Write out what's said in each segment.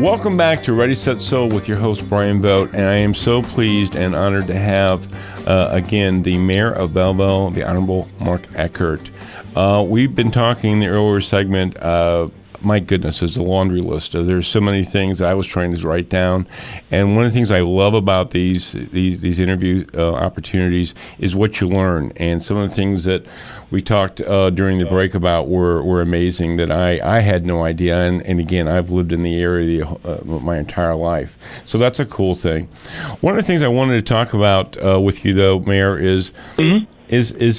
Welcome back to Ready, Set, Sold with your host, Bryan Vogt, and I am so pleased and honored to have, again, the Mayor of Belleville, the Honorable Mark Eckert. We've been talking in the earlier segment, my goodness, there's a laundry list. There's so many things I was trying to write down, and one of the things I love about these interview opportunities is what you learn. And some of the things that we talked during the break about were amazing that I had no idea. And again, I've lived in the area my entire life, so that's a cool thing. One of the things I wanted to talk about with you, though, Mayor, is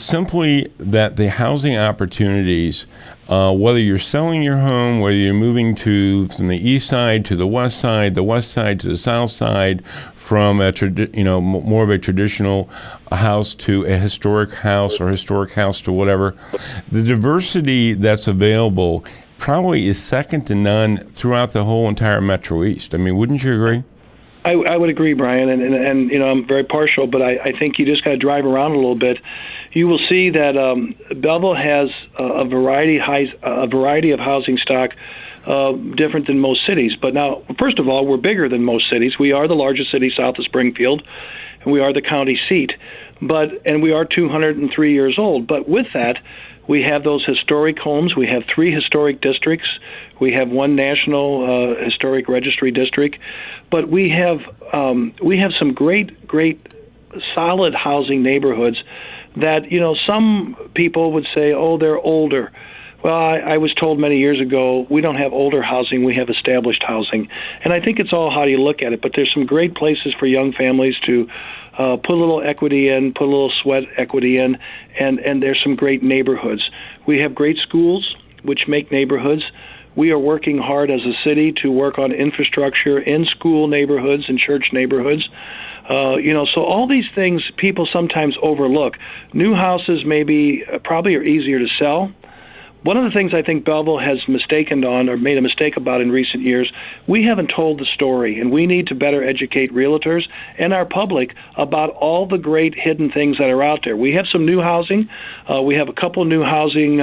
simply that the housing opportunities. Whether you're selling your home, whether you're moving from the east side to the west side to the south side, from more of a traditional house to a historic house or historic house to whatever, the diversity that's available probably is second to none throughout the whole entire Metro East. I mean, wouldn't you agree? I would agree, Bryan, and I'm very partial, but I think you just got to drive around a little bit. You will see that Belleville has a variety of housing stock different than most cities. But now, first of all, we're bigger than most cities. We are the largest city south of Springfield, and we are the county seat. And we are 203 years old. But with that, we have those historic homes. We have 3 historic districts. We have 1 national historic registry district. But we have some great solid housing neighborhoods that, some people would say, oh, they're older. Well, I was told many years ago, we don't have older housing, we have established housing. And I think it's all how you look at it. But there's some great places for young families to put a little equity in, put a little sweat equity in, and there's some great neighborhoods. We have great schools, which make neighborhoods. We are working hard as a city to work on infrastructure in school neighborhoods and church neighborhoods. So all these things people sometimes overlook. New houses probably are easier to sell. One of the things I think Belleville has mistaken on or made a mistake about in recent years, we haven't told the story, and we need to better educate realtors and our public about all the great hidden things that are out there. We have some new housing. We have a couple new housing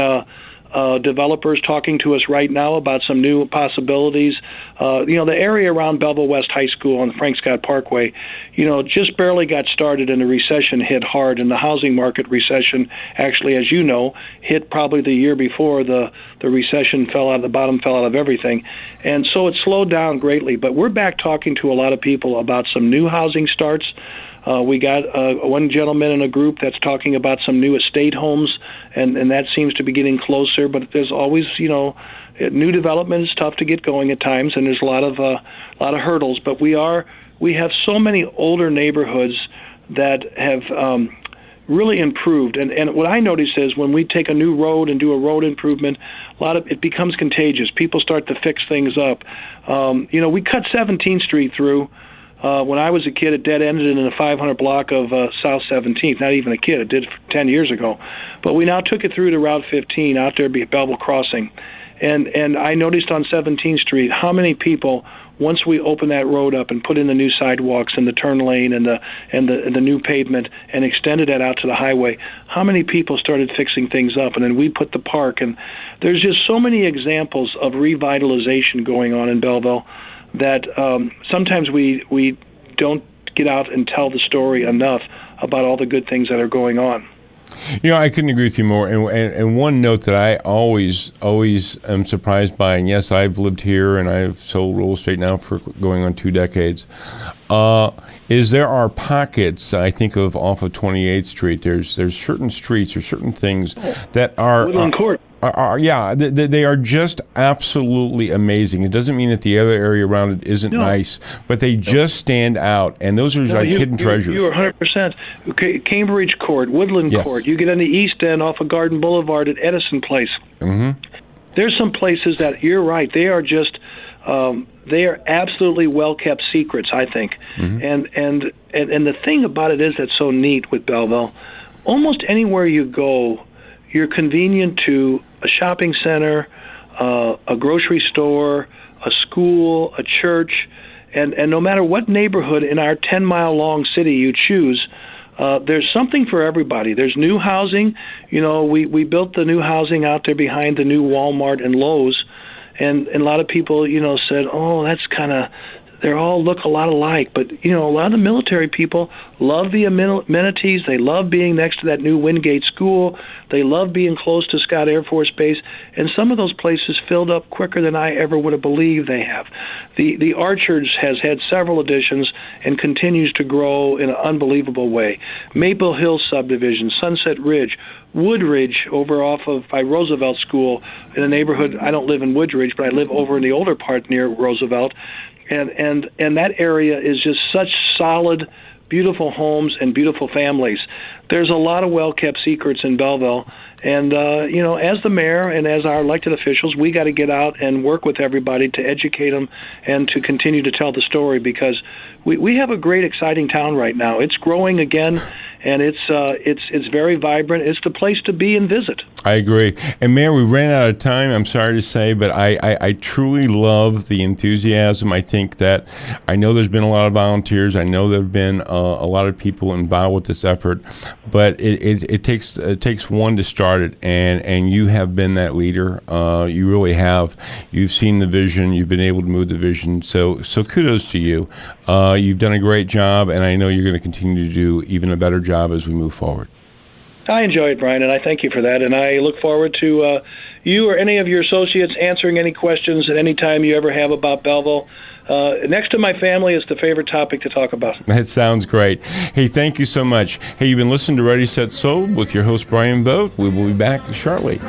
developers talking to us right now about some new possibilities. The area around Belleville West High School on the Frank Scott Parkway, just barely got started and the recession hit hard, and the housing market recession actually, as you know, hit probably the year before the recession the bottom fell out of everything. And so it slowed down greatly, but we're back talking to a lot of people about some new housing starts. We got one gentleman in a group that's talking about some new estate homes, and that seems to be getting closer. But there's always, new development is tough to get going at times, and there's a lot of hurdles. But we have so many older neighborhoods that have really improved. And what I notice is when we take a new road and do a road improvement, it becomes contagious. People start to fix things up. We cut 17th Street through. When I was a kid, it dead-ended in the 500 block of South 17th. Not even a kid. It did 10 years ago. But we now took it through to Route 15 out there at Belleville Crossing. And I noticed on 17th Street how many people, once we opened that road up and put in the new sidewalks and the turn lane and the new pavement and extended that out to the highway, how many people started fixing things up. And then we put the park. And there's just so many examples of revitalization going on in Belleville that sometimes we don't get out and tell the story enough about all the good things that are going on. I couldn't agree with you more. And one note that I always am surprised by, and yes, I've lived here and I've sold real estate now for going on 2 decades, is there are pockets, I think of off of 28th Street, there's certain streets or certain things that are... Woodland Court. They are just absolutely amazing. It doesn't mean that the other area around it isn't nice, but they just stand out, and those are like hidden treasures. You are 100%. Okay, Cambridge Court, Woodland Court. You get on the east end off of Garden Boulevard at Edison Place. Mm-hmm. There's some places that, you're right, they are just... they are absolutely well-kept secrets, I think. Mm-hmm. And the thing about it is that's so neat with Belleville, almost anywhere you go, you're convenient to a shopping center, a grocery store, a school, a church, and no matter what neighborhood in our 10-mile-long city you choose, there's something for everybody. There's new housing. We built the new housing out there behind the new Walmart and Lowe's, and a lot of people, said, oh, that's kind of, they all look a lot alike. But, a lot of the military people love the amenities. They love being next to that new Wingate School. They love being close to Scott Air Force Base. And some of those places filled up quicker than I ever would have believed they have. The Archers has had several additions and continues to grow in an unbelievable way. Maple Hill subdivision, Sunset Ridge, Woodridge over off of by Roosevelt School in a neighborhood. I don't live in Woodridge, but I live over in the older part near Roosevelt. And that area is just such solid, beautiful homes and beautiful families. There's a lot of well-kept secrets in Belleville. And, as the mayor and as our elected officials, we got to get out and work with everybody to educate them and to continue to tell the story, because we have a great, exciting town right now. It's growing again, and it's very vibrant. It's the place to be and visit. I agree. And Mayor, we ran out of time, I'm sorry to say, but I truly love the enthusiasm. I think that, I know there's been a lot of volunteers. I know there have been a lot of people involved with this effort, but it takes one to start it, and you have been that leader. You really have. You've seen the vision. You've been able to move the vision. So kudos to you. You've done a great job, and I know you're going to continue to do even a better job as we move forward. I enjoy it, Brian, and I thank you for that. And I look forward to you or any of your associates answering any questions at any time you ever have about Belleville. Next to my family is the favorite topic to talk about. That sounds great. Hey, thank you so much. Hey, you've been listening to Ready, Set, Sold with your host, Bryan Vogt. We will be back shortly.